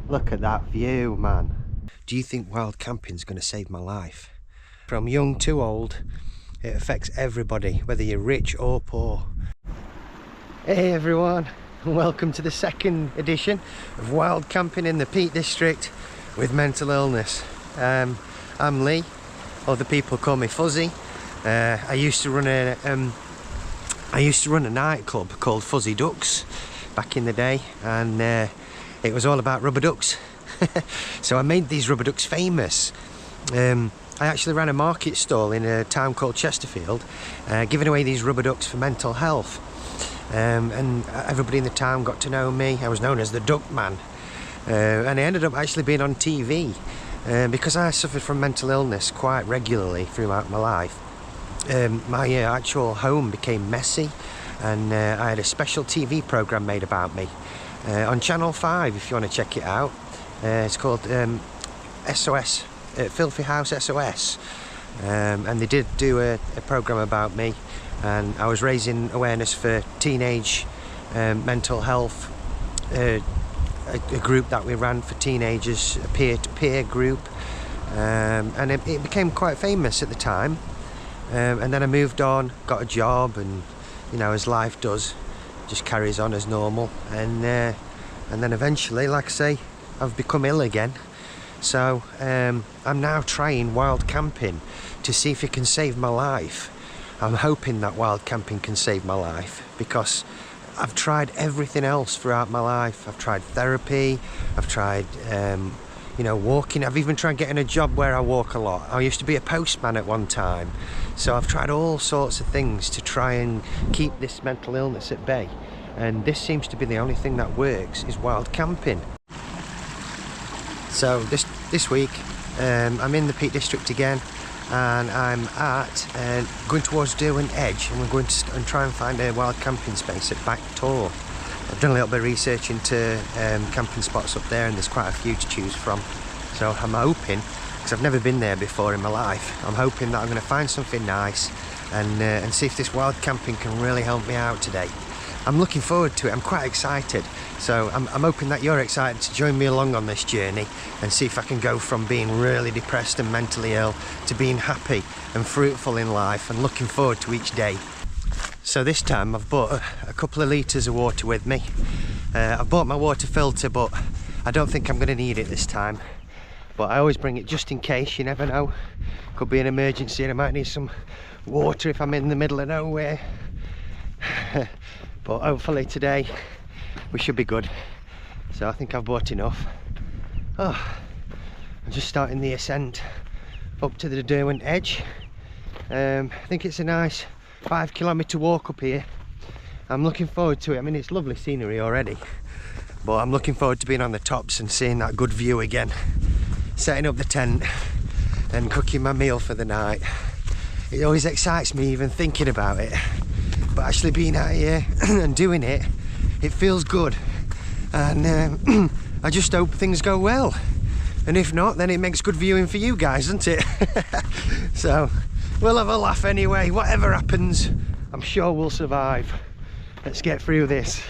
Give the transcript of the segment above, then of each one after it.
Look at that view, man. Do you think wild camping's going to save my life? From young to old, it affects everybody, whether you're rich or poor. Hey everyone, welcome to the second edition of wild camping in the Peak District with mental illness. I'm Lee. Other people call me Fuzzy. I used to run a nightclub called Fuzzy Ducks back in the day, and it was all about rubber ducks. So I made these rubber ducks famous. I actually ran a market stall in a town called Chesterfield, giving away these rubber ducks for mental health. And everybody in the town got to know me. I was known as the Duck Man. And I ended up actually being on TV because I suffered from mental illness quite regularly throughout my life. My actual home became messy, and I had a special TV programme made about me on Channel 5 if you want to check it out. It's called SOS, Filthy House SOS, and they did do a programme about me, and I was raising awareness for teenage mental health, a group that we ran for teenagers, a peer-to-peer group, and it became quite famous at the time. And then I moved on, got a job, and you know, as life does, just carries on as normal. And then eventually, like I say, I've become ill again. So I'm now trying wild camping to see if it can save my life. I'm hoping that wild camping can save my life, because I've tried everything else throughout my life. I've tried therapy, I've tried you know, walking. I've even tried getting a job where I walk a lot. I used to be a postman at one time. So I've tried all sorts of things to try and keep this mental illness at bay. And this seems to be the only thing that works, is wild camping. So this week, I'm in the Peak District again, and I'm going towards Derwent Edge, and we're going to try and find a wild camping space at Back Tor. I've done a little bit of research into camping spots up there, and there's quite a few to choose from. So I'm hoping, because I've never been there before in my life, I'm hoping that I'm going to find something nice and see if this wild camping can really help me out today. I'm looking forward to it. I'm quite excited. So I'm hoping that you're excited to join me along on this journey and see if I can go from being really depressed and mentally ill to being happy and fruitful in life and looking forward to each day. So this time I've bought a couple of litres of water with me. I've bought my water filter, but I don't think I'm going to need it this time. But I always bring it just in case, you never know. Could be an emergency and I might need some water if I'm in the middle of nowhere. But hopefully today we should be good. So I think I've bought enough. Oh, I'm just starting the ascent up to the Derwent Edge. I think it's a nice 5-kilometre walk up here. I'm looking forward to it. I mean, it's lovely scenery already, but I'm looking forward to being on the tops and seeing that good view again, setting up the tent and cooking my meal for the night. It always excites me even thinking about it, but actually being out here and doing it, it feels good. And I just hope things go well, and if not, then it makes good viewing for you guys, doesn't it? So we'll have a laugh anyway. Whatever happens, I'm sure we'll survive. Let's get through this.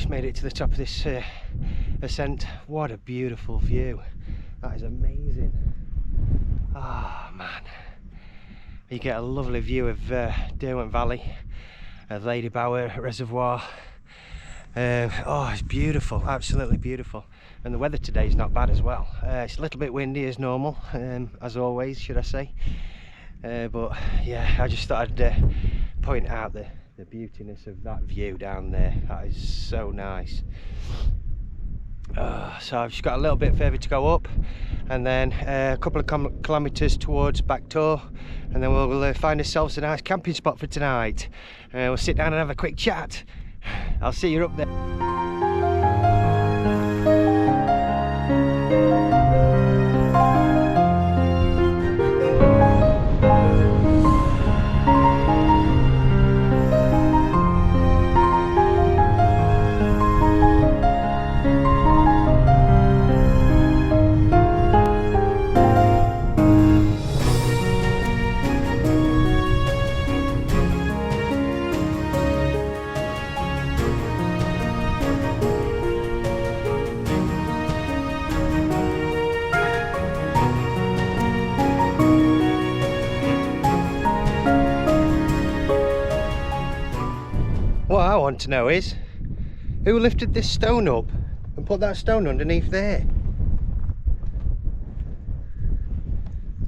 Made it to the top of this ascent. What a beautiful view. That is amazing. Oh man, you get a lovely view of Derwent Valley, Ladybower Reservoir. Oh, it's beautiful, absolutely beautiful. And the weather today is not bad as well. It's a little bit windy as normal, as always, should I say. But yeah, I just thought I'd point out the beautiness of that view down there. That is so nice. So I've just got a little bit further to go up, and then a couple of kilometres towards Back Tor, and then we'll find ourselves a nice camping spot for tonight. We'll sit down and have a quick chat. I'll see you up there. want to know is, who lifted this stone up and put that stone underneath there?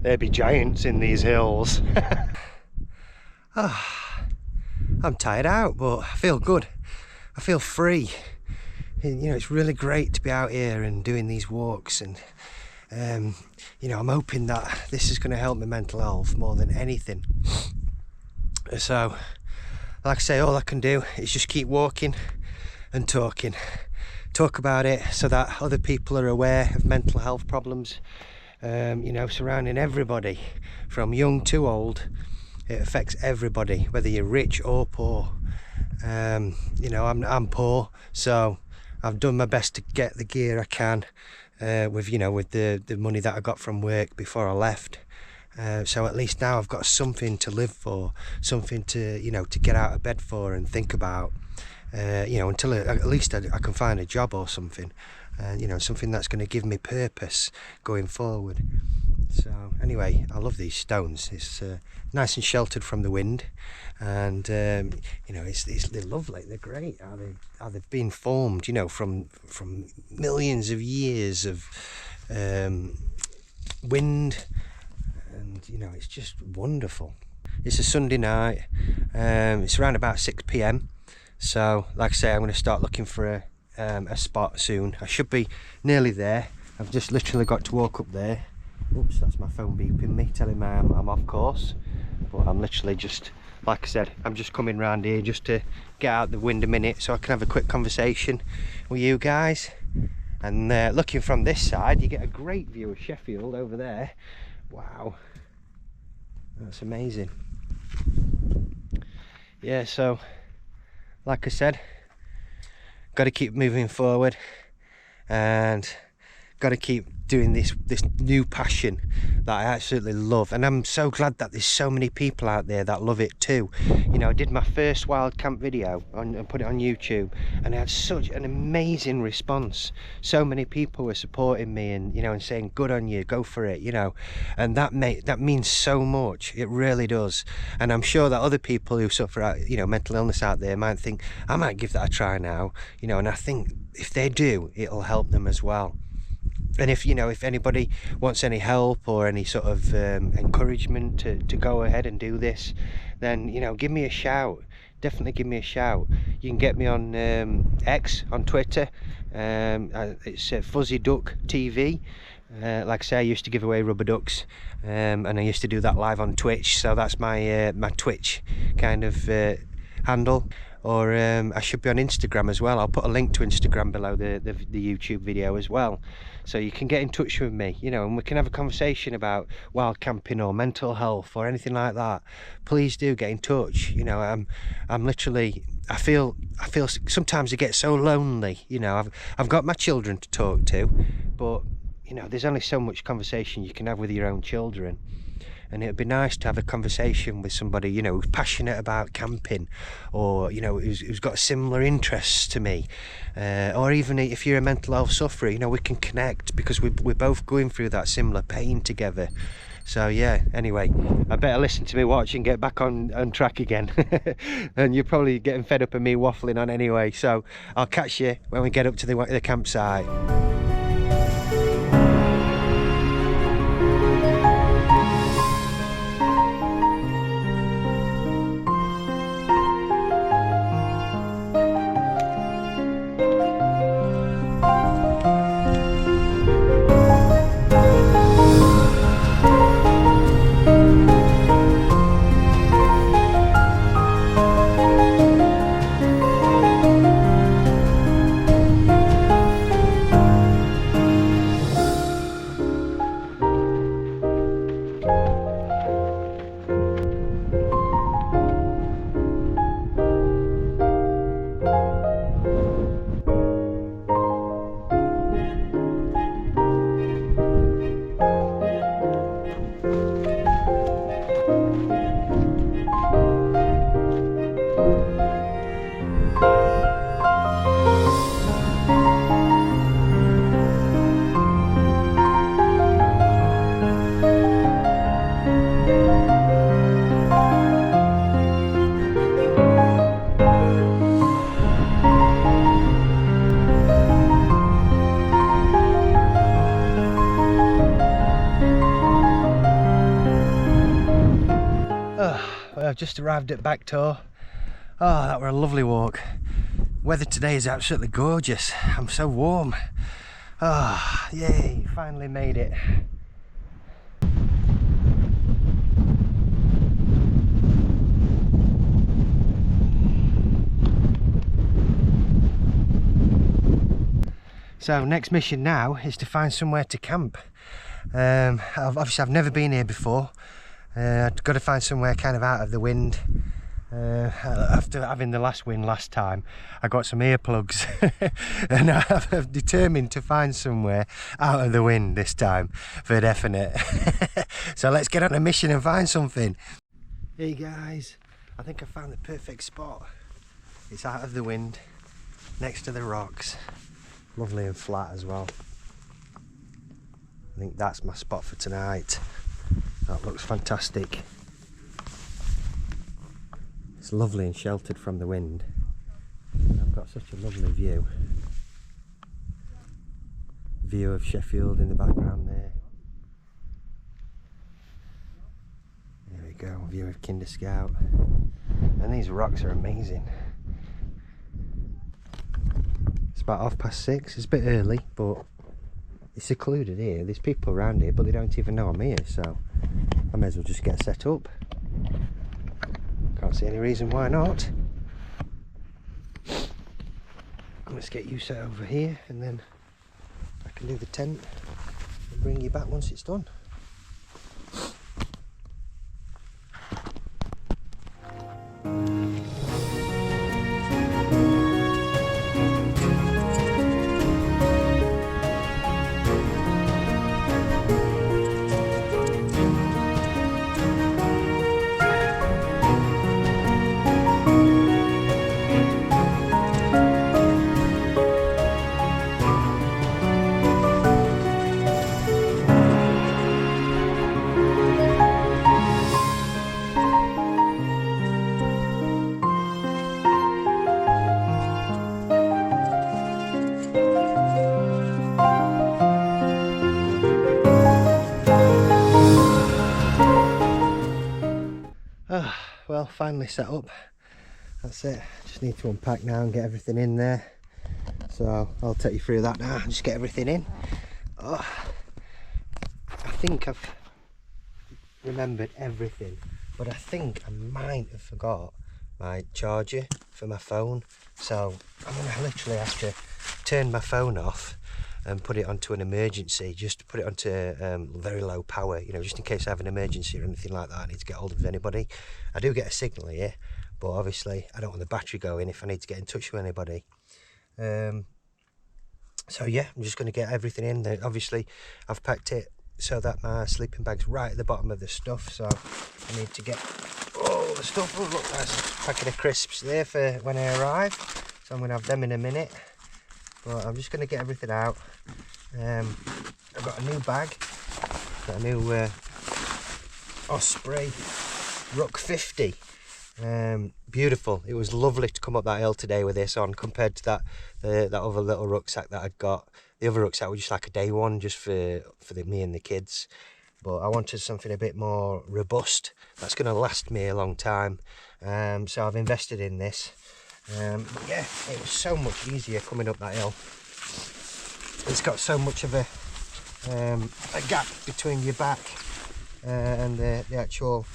There be giants in these hills. I'm tired out, but I feel good. I feel free. You know, it's really great to be out here and doing these walks, and you know, I'm hoping that this is going to help my mental health more than anything. So, like I say, all I can do is just keep walking and talk about it, so that other people are aware of mental health problems, you know, surrounding everybody from young to old. It affects everybody, whether you're rich or poor. You know, I'm poor, so I've done my best to get the gear I can, with, you know, with the money that I got from work before I left. So at least now I've got something to live for, something to, you know, to get out of bed for and think about. You know, until at least I can find a job or something, you know, something that's going to give me purpose going forward. So anyway, I love these stones. It's nice and sheltered from the wind, and you know, they're lovely. They're great. How they've been formed, you know, from millions of years of wind, and you know, it's just wonderful. It's a Sunday night. It's around about 6 p.m. So, like I say, I'm going to start looking for a spot soon. I should be nearly there. I've just literally got to walk up there. Oops, that's my phone beeping me, telling me I'm off course. But I'm literally just, like I said, I'm just coming round here just to get out the wind a minute so I can have a quick conversation with you guys. And looking from this side, you get a great view of Sheffield over there. Wow, that's amazing. Yeah, so like I said, got to keep moving forward and got to keep doing this new passion that I absolutely love, and I'm so glad that there's so many people out there that love it too. You know, I did my first wild camp video and put it on YouTube, and I had such an amazing response. So many people were supporting me, and you know, and saying good on you, go for it, you know, and that means so much. It really does. And I'm sure that other people who suffer, you know, mental illness out there might think I might give that a try now, you know, and I think if they do, it'll help them as well. And if, you know, if anybody wants any help or any sort of encouragement to go ahead and do this, then, you know, give me a shout. Definitely give me a shout. You can get me on X, on Twitter. It's Fuzzy Duck TV. Like I say, I used to give away rubber ducks, and I used to do that live on Twitch. So that's my my Twitch kind of handle. Or I should be on Instagram as well. I'll put a link to Instagram below the YouTube video as well, so you can get in touch with me, you know, and we can have a conversation about wild camping or mental health or anything like that. Please do get in touch. You know, I'm literally, I feel sometimes I get so lonely. You know, I've got my children to talk to, but you know, there's only so much conversation you can have with your own children. And it'd be nice to have a conversation with somebody, you know, who's passionate about camping, or you know, who's got similar interests to me, or even if you're a mental health sufferer, you know, we can connect because we're both going through that similar pain together. So yeah, anyway, I better listen to me watch and get back on track again. And you're probably getting fed up of me waffling on anyway, so I'll catch you when we get up to the campsite. just arrived at Back Tor. Oh, that were a lovely walk. Weather today is absolutely gorgeous. I'm so warm. Oh, yay, finally made it. So next mission now is to find somewhere to camp. Obviously I've never been here before. I've got to find somewhere kind of out of the wind. After having the last wind last time, I got some earplugs and I'm determined to find somewhere out of the wind this time for definite. So let's get on a mission and find something. Hey guys, I think I found the perfect spot. It's out of the wind, next to the rocks. Lovely and flat as well. I think that's my spot for tonight. That looks fantastic. It's lovely and sheltered from the wind. I've got such a lovely view. View of Sheffield in the background there. There we go, view of Kinder Scout. And these rocks are amazing. It's about 6:30. It's a bit early, but it's secluded here. There's people around here, but they don't even know I'm here, so I may as well just get set up. Can't see any reason why not. Let's get you set over here, and then I can do the tent and bring you back once it's done. Well, finally set up. That's it. Just need to unpack now and get everything in there. So I'll take you through that now and just get everything in. Oh, I think I've remembered everything, but I think I might have forgot my charger for my phone. So I'm gonna literally have to turn my phone off and put it onto an emergency, just put it onto very low power, you know, just in case I have an emergency or anything like that. I need to get hold of anybody. I do get a signal here, but obviously I don't want the battery going if I need to get in touch with anybody. So yeah, I'm just going to get everything in there. Obviously I've packed it so that my sleeping bag's right at the bottom of the stuff, so I need to get all the stuff. Oh look, there's a packet of crisps there for when I arrive, so I'm going to have them in a minute. But I'm just going to get everything out. I've got a new bag, got a new Osprey Rock 50. Beautiful. It was lovely to come up that hill today with this on, compared to that other little rucksack that I'd got. The other rucksack was just like a day one, just for me and the kids. But I wanted something a bit more robust that's going to last me a long time. So I've invested in this. But yeah, it was so much easier coming up that hill. It's got so much of a gap between your back and the actual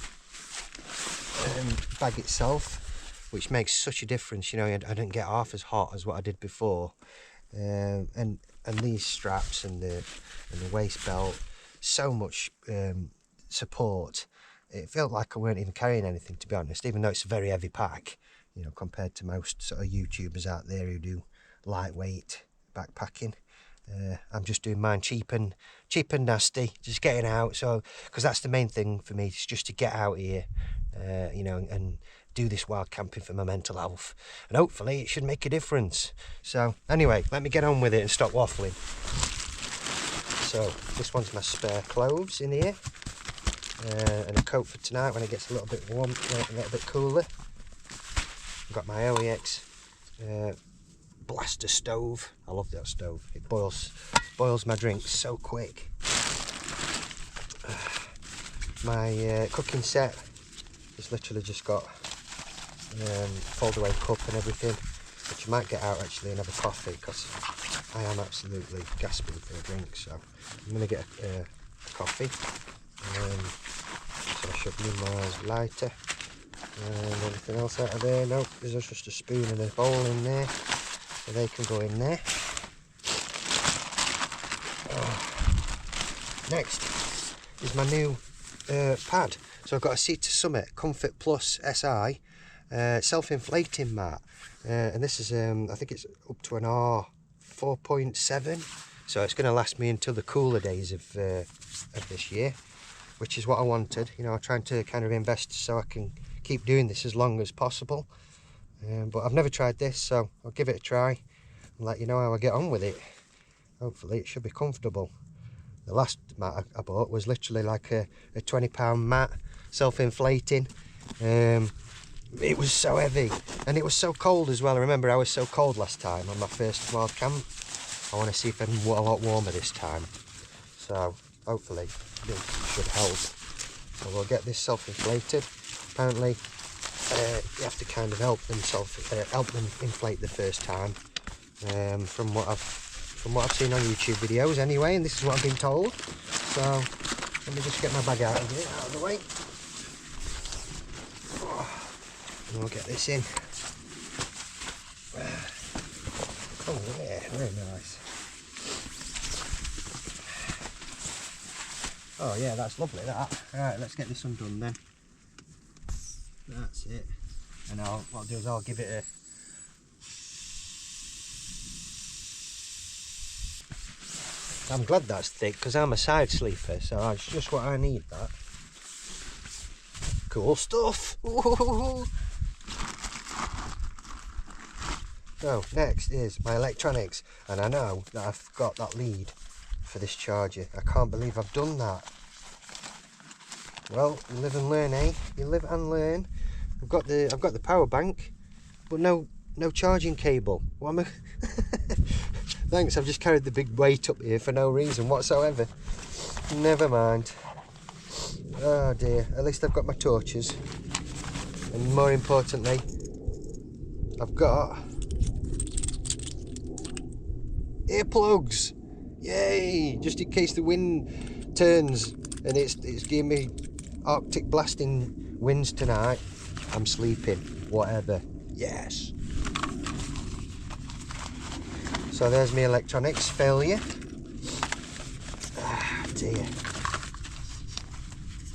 bag itself, which makes such a difference. You know, I didn't get half as hot as what I did before. And these straps and the waist belt, so much support. It felt like I weren't even carrying anything, to be honest, even though it's a very heavy pack, you know, compared to most sort of YouTubers out there who do lightweight backpacking. I'm just doing mine cheap and nasty, just getting out. So, because that's the main thing for me, is just to get out here, you know, and do this wild camping for my mental health, and hopefully it should make a difference. So anyway, let me get on with it and stop waffling. So this one's my spare clothes in here, and a coat for tonight when it gets a little bit warm, a little bit cooler. I've got my OEX blaster stove. I love that stove. It boils my drinks so quick. My cooking set, It's literally just got fold away cup and everything, which I might get out actually and have a coffee, because I am absolutely gasping for a drink. So I'm going to get a coffee. So I should minimise lighter and everything else out of there. Nope, there's just a spoon and a bowl in there, so they can go in there. Next is my new pad. So I've got a Seat to Summit Comfort Plus SI self-inflating mat, and this is I think it's up to an R 4.7, so it's going to last me until the cooler days of this year, which is what I wanted. You know, I'm trying to kind of invest so I can keep doing this as long as possible. But I've never tried this, so I'll give it a try and let you know how I get on with it. Hopefully it should be comfortable. The last mat I bought was literally like a £20 mat, self-inflating. It was so heavy, and it was so cold as well. I remember I was so cold last time on my first wild camp. I want to see if I'm a lot warmer this time. So hopefully this should help. So we'll get this self-inflated. Apparently you have to kind of help them inflate the first time. From what I've seen on YouTube videos anyway, and this is what I've been told. So let me just get my bag out of the way. And we'll get this in. Oh yeah, very nice. Oh yeah, that's lovely that. Alright, let's get this undone then. That's it. And what I'll do is I'll give it a I'm glad that's thick, because I'm a side sleeper, so that's just what I need, that. Cool stuff! Ooh. So, next is my electronics, and I know that I've got that lead for this charger. I can't believe I've done that. Well, you live and learn, eh? You live and learn. I've got the power bank, but no charging cable. What am I... Thanks, I've just carried the big weight up here for no reason whatsoever. Never mind. Oh dear, at least I've got my torches. And more importantly, I've got earplugs. Yay! Just in case the wind turns and it's giving me Arctic blasting winds tonight. I'm sleeping, whatever. Yes. So there's my electronics failure. Ah dear.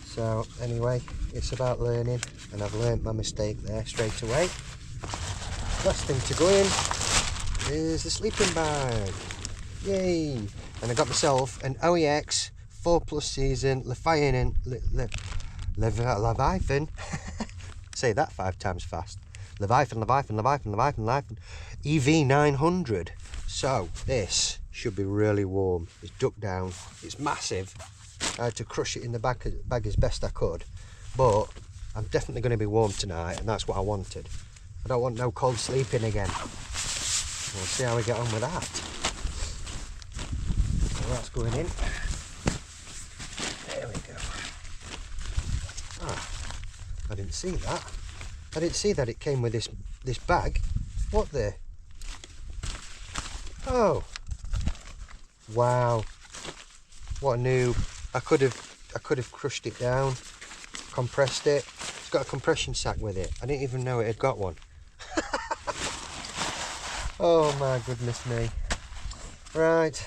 So anyway, it's about learning, and I've learnt my mistake there straight away. Last thing to go in is the sleeping bag. Yay! And I got myself an OEX 4+ season Leviathan. Say that 5 times fast. Leviathan EV900. So this should be really warm. It's ducked down. It's massive. I had to crush it in the bag as best I could, but I'm definitely going to be warm tonight, and that's what I wanted. I don't want no cold sleeping again. We'll see how we get on with that. So that's going in. There we go. Ah, I didn't see that. I didn't see that it came with this bag. What the? Oh, wow! What a noob! I could have crushed it down, compressed it. It's got a compression sack with it. I didn't even know it had got one. Oh my goodness me! Right,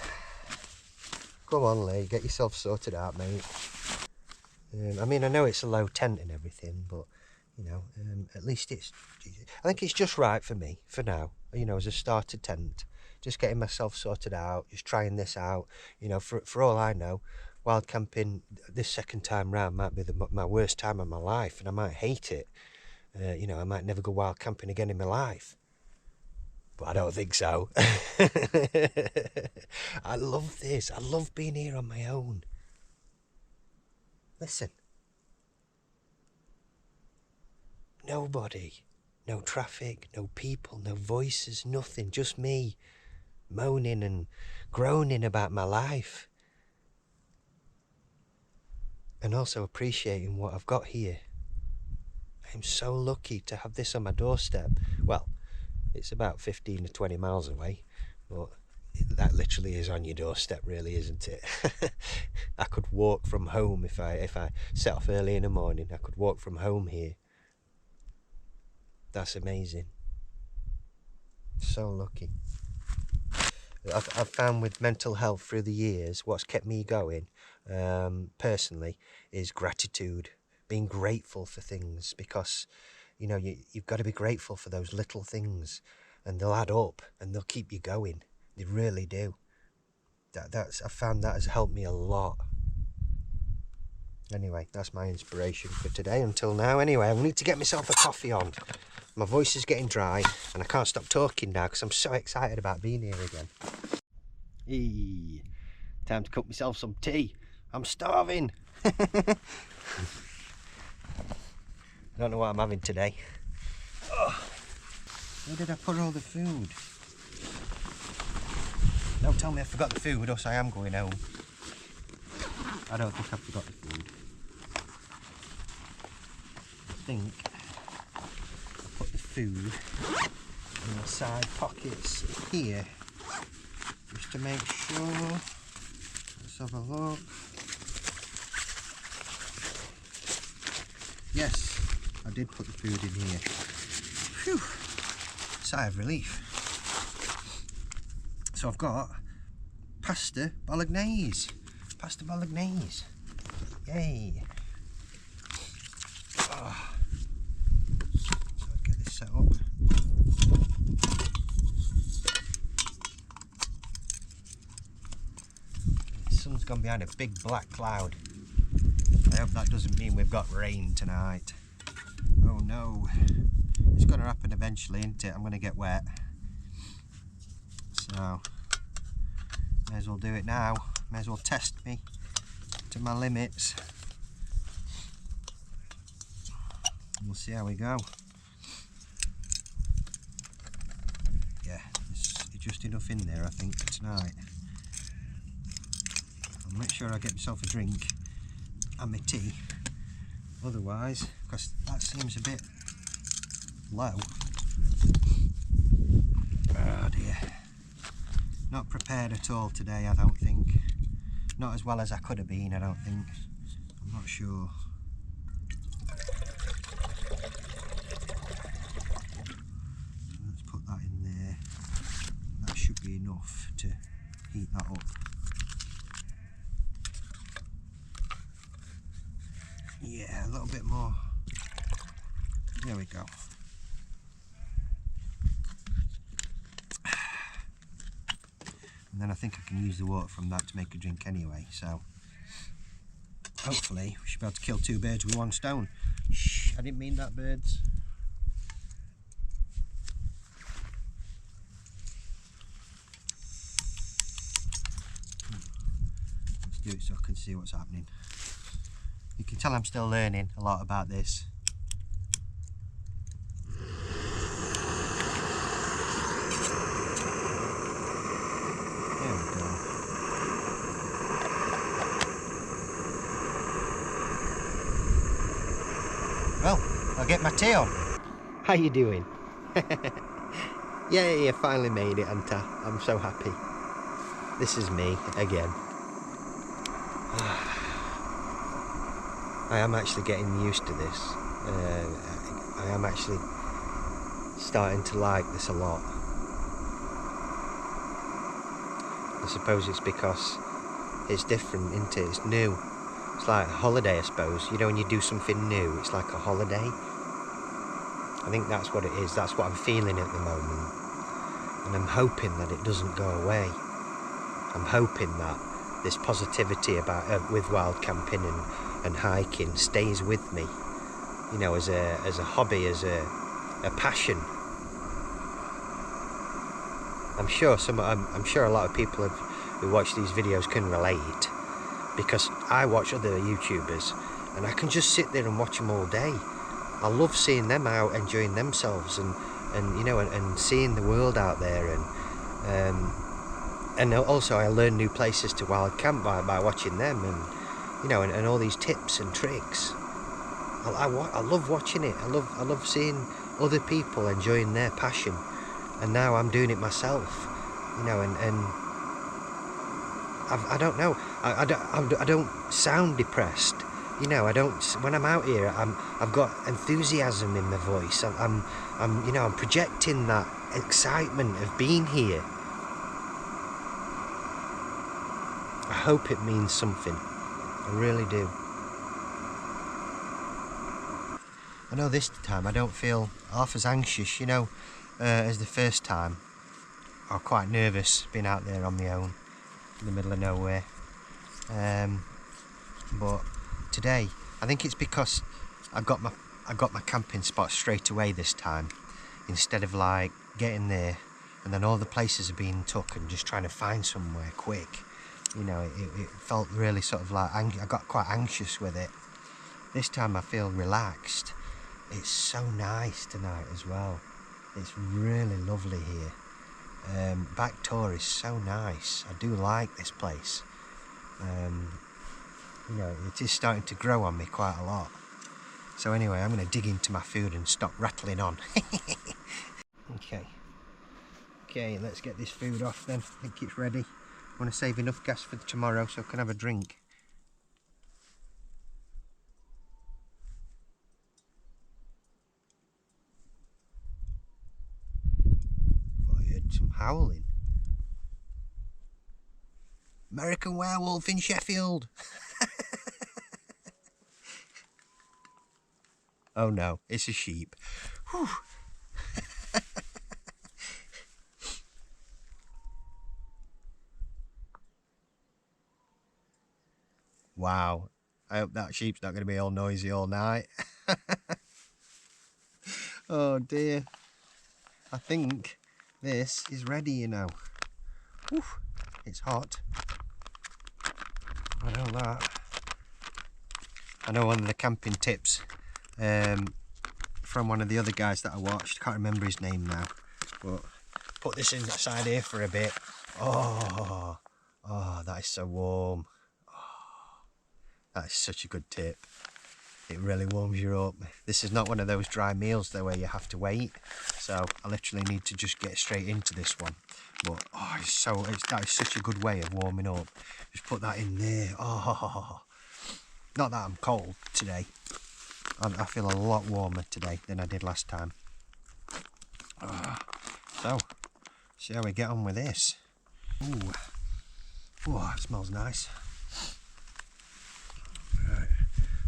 come on, Lee, get yourself sorted out, mate. I mean, I know it's a low tent and everything, but you know, at least I think it's just right for me for now. You know, as a starter tent, just getting myself sorted out, just trying this out. You know, for all I know, wild camping this second time round might be my worst time of my life, and I might hate it. You know, I might never go wild camping again in my life. But I don't think so. I love this. I love being here on my own. Listen. Nobody. No traffic, no people, no voices, nothing. Just me moaning and groaning about my life. And also appreciating what I've got here. I'm so lucky to have this on my doorstep. Well, it's about 15 to 20 miles away, but that literally is on your doorstep, really, isn't it? I could walk from home if I set off early in the morning. I could walk from home here. That's amazing. So lucky. I've found with mental health through the years, what's kept me going, personally, is gratitude. Being grateful for things, because you know you've got to be grateful for those little things, and they'll add up and they'll keep you going. They really do. I found that has helped me a lot. Anyway, that's my inspiration for today until now. Anyway, I need to get myself a coffee on. My voice is getting dry and I can't stop talking now because I'm so excited about being here again. Eee, time to cook myself some tea. I'm starving. I don't know what I'm having today. Oh, where did I put all the food? Don't tell me I forgot the food, or else I am going home. I don't think I forgot the food. I think I put the food in the side pockets here, just to make sure. Let's have a look. Yes, I did put the food in here. Phew, sigh of relief. So I've got pasta bolognese. Pasta bolognese. Yay. Oh. So I'll get this set up. The sun's gone behind a big black cloud. I hope that doesn't mean we've got rain tonight. Oh no. It's going to happen eventually, isn't it? I'm going to get wet. So, may as well do it now. May as well test me to my limits. We'll see how we go. Yeah, it's just enough in there, I think, for tonight. I'll make sure I get myself a drink and my tea. Otherwise, because that seems a bit low. Oh dear. Not prepared at all today, I don't think. Not as well as I could have been, I don't think. I'm not sure. Let's put that in there. That should be enough to heat that up. Yeah, a little bit more. There we go. And then I think I can use the water from that to make a drink anyway, so hopefully we should be able to kill two birds with one stone. Shh, I didn't mean that, birds. Let's do it so I can see what's happening. You can tell I'm still learning a lot about this. Well, I'll get my tea on. How you doing? Yeah, finally made it, haven't I? I'm so happy. This is me again. I am actually getting used to this. I am actually starting to like this a lot. I suppose it's because it's different, isn't it? It's new. It's like a holiday, I suppose. You know, when you do something new, it's like a holiday. I think that's what it is. That's what I'm feeling at the moment. And I'm hoping that it doesn't go away. I'm hoping that this positivity about with wild camping and hiking stays with me. You know, as a hobby, as a passion. I'm sure a lot of people who watch these videos can relate. Because I watch other YouTubers and I can just sit there and watch them all day. I love seeing them out enjoying themselves and you know and seeing the world out there and also I learn new places to wild camp by watching them and you know and all these tips and tricks. I love watching it. I love seeing other people enjoying their passion, and now I'm doing it myself, you know. And I don't know. I don't sound depressed, you know. I don't. When I'm out here, I've got enthusiasm in my voice. I'm you know, I'm projecting that excitement of being here. I hope it means something. I really do. I know this time I don't feel half as anxious, you know, as the first time. I was quite nervous being out there on my own in the middle of nowhere. But today, I think it's because I got my camping spot straight away this time, instead of like getting there and then all the places are being took and just trying to find somewhere quick. You know, it felt really sort of like, I got quite anxious with it. This time I feel relaxed. It's so nice tonight as well. It's really lovely here. Back Tor is so nice. I do like this place. You know, it is starting to grow on me quite a lot. So anyway, I'm going to dig into my food and stop rattling on. Okay, let's get this food off then. I think it's ready. I want to save enough gas for tomorrow so I can have a drink. Thought I heard some howling. American werewolf in Sheffield. Oh no, it's a sheep. Whew. Wow, I hope that sheep's not going to be all noisy all night. Oh dear. I think this is ready, you know. Whew. It's hot. I know that. I know one of the camping tips from one of the other guys that I watched, can't remember his name now, but put this inside here for a bit. Oh, that is so warm. That is such a good tip. It really warms you up. This is not one of those dry meals though where you have to wait, so I literally need to just get straight into this one. But that is such a good way of warming up. Just put that in there. Oh, not that I'm cold today. I feel a lot warmer today than I did last time. So, see how we get on with this. Ooh, oh, it smells nice. Right.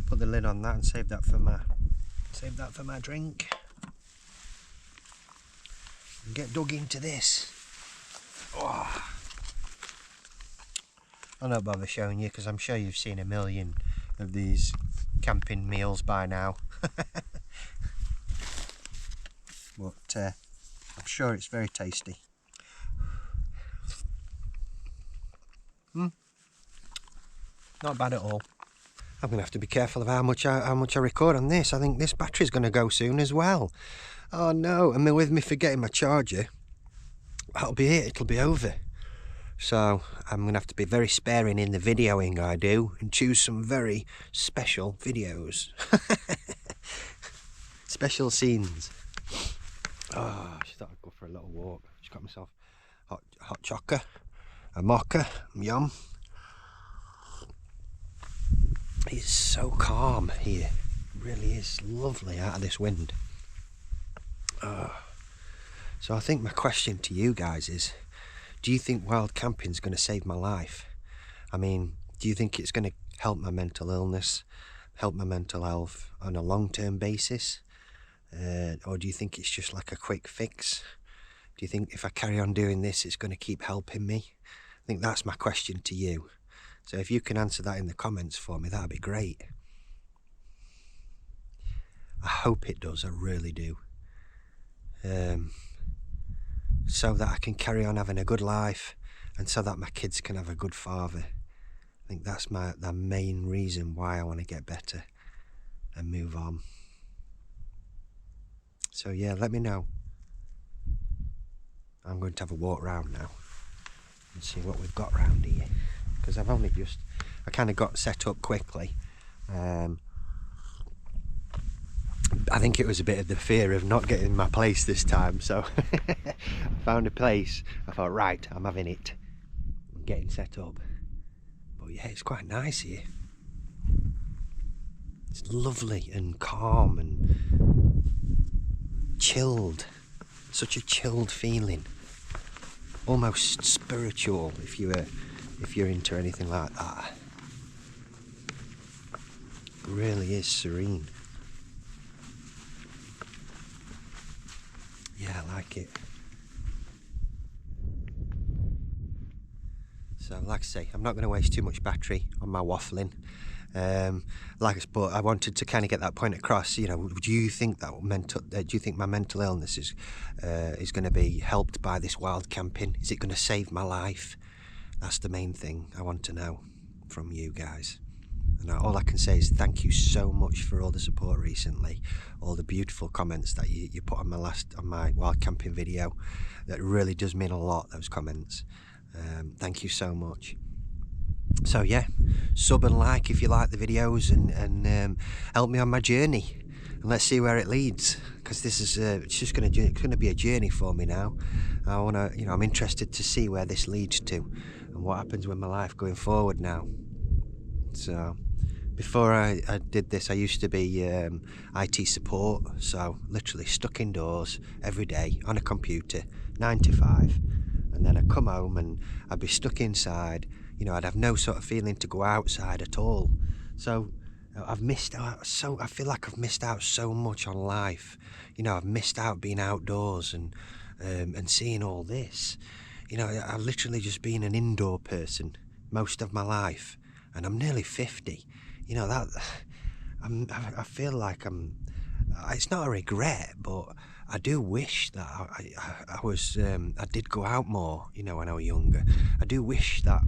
Put the lid on that and save that for my drink. And get dug into this. Oh. I'll not bother showing you because I'm sure you've seen a million of these camping meals by now. But I'm sure it's very tasty. Not bad at all. I'm going to have to be careful of how much I record on this. I think this battery's going to go soon as well. Oh no, and with me forgetting my charger, that'll be it, it'll be over. So I'm going to have to be very sparing in the videoing I do and choose some very special videos. Special scenes. Oh, I just thought I'd go for a little walk. Just got myself hot chocolate, a mocha, yum. It's so calm here. It really is lovely out of this wind. So I think my question to you guys is, do you think wild camping is going to save my life? I mean, do you think it's going to help my mental illness, help my mental health on a long-term basis? Or do you think it's just like a quick fix? Do you think if I carry on doing this, it's going to keep helping me? I think that's my question to you. So if you can answer that in the comments for me, that'd be great. I hope it does, I really do. So that I can carry on having a good life and so that my kids can have a good father. I think that's the main reason why I want to get better and move on. So yeah, let me know. I'm going to have a walk round now and see what we've got round here, because I kind of got set up quickly. I think it was a bit of the fear of not getting my place this time, so I found a place. I thought, right, I'm having it. I'm getting set up. But yeah, it's quite nice here. It's lovely and calm and chilled. Such a chilled feeling. Almost spiritual if you're into anything like that. It really is serene. Yeah, I like it. So, like I say, I'm not going to waste too much battery on my waffling. But I wanted to kind of get that point across. You know, do you think my mental illness is going to be helped by this wild camping? Is it going to save my life? That's the main thing I want to know from you guys. And all I can say is thank you so much for all the support recently, all the beautiful comments that you put on my wild camping video. That really does mean a lot, those comments. Thank you so much. So yeah, sub and like if you like the videos, and help me on my journey, and let's see where it leads, because this is it's going to be a journey for me now. I want to, I'm interested to see where this leads to and what happens with my life going forward now. So before I did this, I used to be IT support, so literally stuck indoors every day on a computer 9 to 5, and then I'd come home and I'd be stuck inside. I'd have no sort of feeling to go outside at all. So I've missed out. I feel like I've missed out so much on life. I've missed out being outdoors and seeing all this. I've literally just been an indoor person most of my life, and I'm nearly 50. I feel like it's not a regret, but I do wish that I did go out more, when I was younger. I do wish that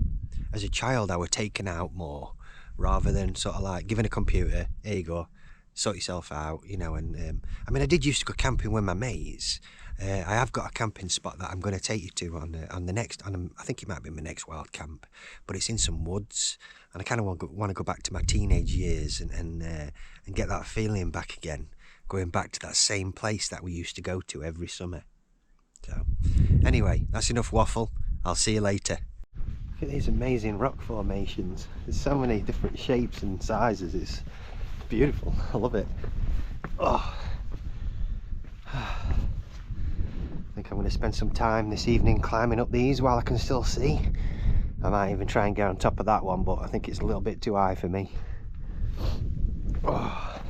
as a child I were taken out more, rather than sort of like given a computer, here you go, sort yourself out, and I did used to go camping with my mates. I have got a camping spot that I'm going to take you to on the next, I think it might be my next wild camp, but it's in some woods, and I kind of want to go back to my teenage years and get that feeling back again, going back to that same place that we used to go to every summer. So anyway, that's enough waffle. I'll see you later. Look at these amazing rock formations. There's so many different shapes and sizes. It's beautiful. I love it. Oh. I think I'm going to spend some time this evening climbing up these while I can still see. I might even try and get on top of that one, but I think it's a little bit too high for me. Oh.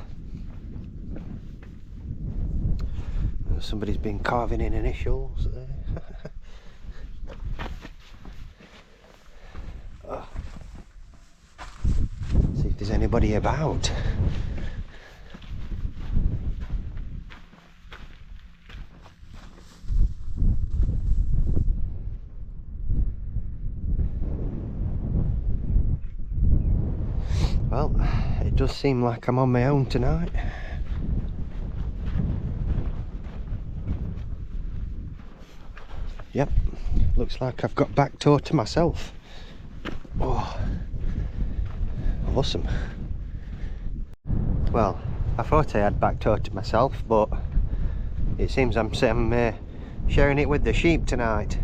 Somebody's been carving in initials there. Oh. See if there's anybody about. Well, it does seem like I'm on my own tonight. Yep, looks like I've got Back Tor to myself. Oh, awesome. Well, I thought I had Back Tor to myself, but it seems I'm sharing it with the sheep tonight.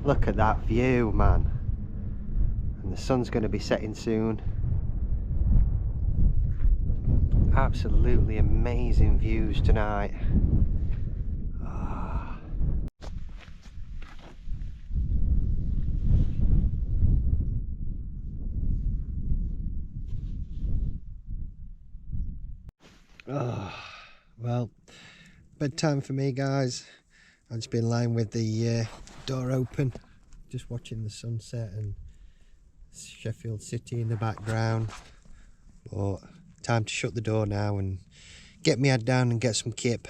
Look at that view, man. And the sun's going to be setting soon. Absolutely amazing views tonight. Oh, well, bedtime for me, guys. I've just been lying with the door open, just watching the sunset and Sheffield City in the background. But time to shut the door now and get my head down and get some kip.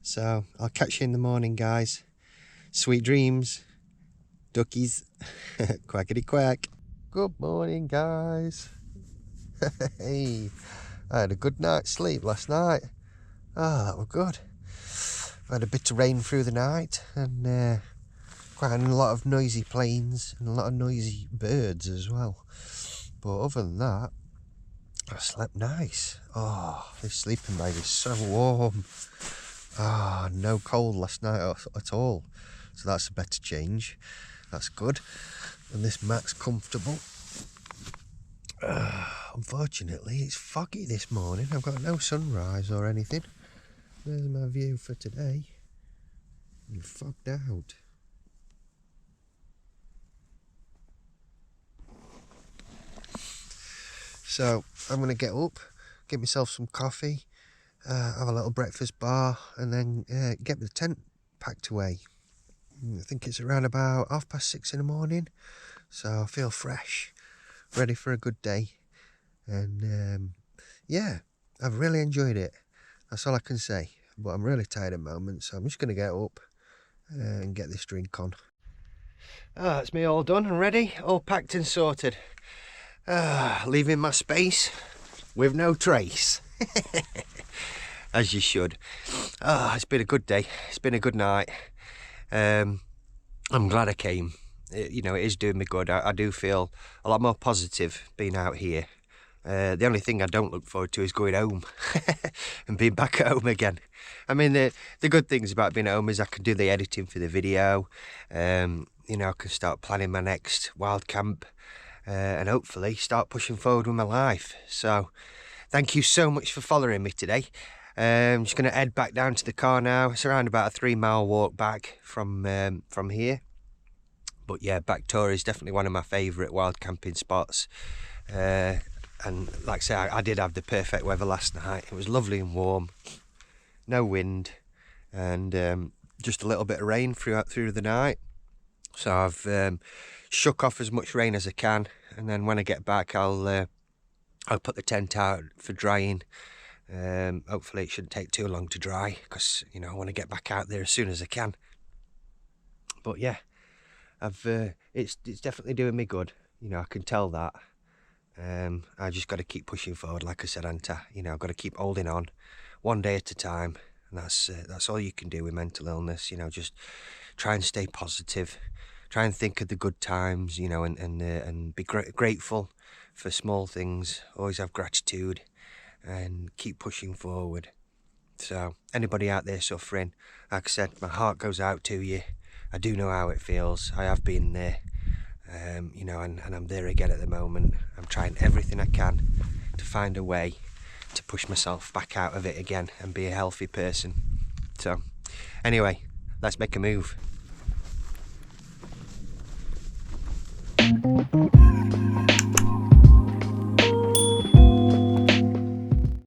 So I'll catch you in the morning, guys. Sweet dreams, duckies. Quackity quack. Good morning, guys. Hey, I had a good night's sleep last night. Oh, that was good. I had a bit of rain through the night, and quite a lot of noisy planes and a lot of noisy birds as well. But other than that, I slept nice. Oh, this sleeping bag is so warm. Ah, no cold last night at all. So that's a better change. That's good. And this mat's comfortable. Unfortunately, it's foggy this morning. I've got no sunrise or anything. There's my view for today. I'm fogged out. So I'm going to get up, get myself some coffee, have a little breakfast bar, and then get the tent packed away. I think it's around about 6:30 in the morning, so I feel fresh, ready for a good day. And yeah, I've really enjoyed it. That's all I can say. But I'm really tired at the moment, so I'm just going to get up and get this drink on. That's me all done and ready, all packed and sorted. Leaving my space with no trace. As you should. It's been a good day. It's been a good night. I'm glad I came. It is doing me good. I do feel a lot more positive being out here. The only thing I don't look forward to is going home and being back at home again. I mean, the good things about being at home is I can do the editing for the video. I can start planning my next wild camp and hopefully start pushing forward with my life. So thank you so much for following me today. I'm just going to head back down to the car now. It's around about a 3-mile walk back from here. But yeah, Back Tor is definitely one of my favourite wild camping spots. And like I say, I did have the perfect weather last night. It was lovely and warm, no wind, and just a little bit of rain through the night. So I've shook off as much rain as I can, and then when I get back, I'll put the tent out for drying. Hopefully it shouldn't take too long to dry, because I want to get back out there as soon as I can. But yeah, it's definitely doing me good. I can tell that. I just got to keep pushing forward, like I said, Anta. I've got to keep holding on, one day at a time, and that's all you can do with mental illness. Just try and stay positive, try and think of the good times, and be grateful for small things. Always have gratitude, and keep pushing forward. So anybody out there suffering, like I said, my heart goes out to you. I do know how it feels. I have been there. And I'm there again at the moment. I'm trying everything I can to find a way to push myself back out of it again and be a healthy person. So anyway, let's make a move.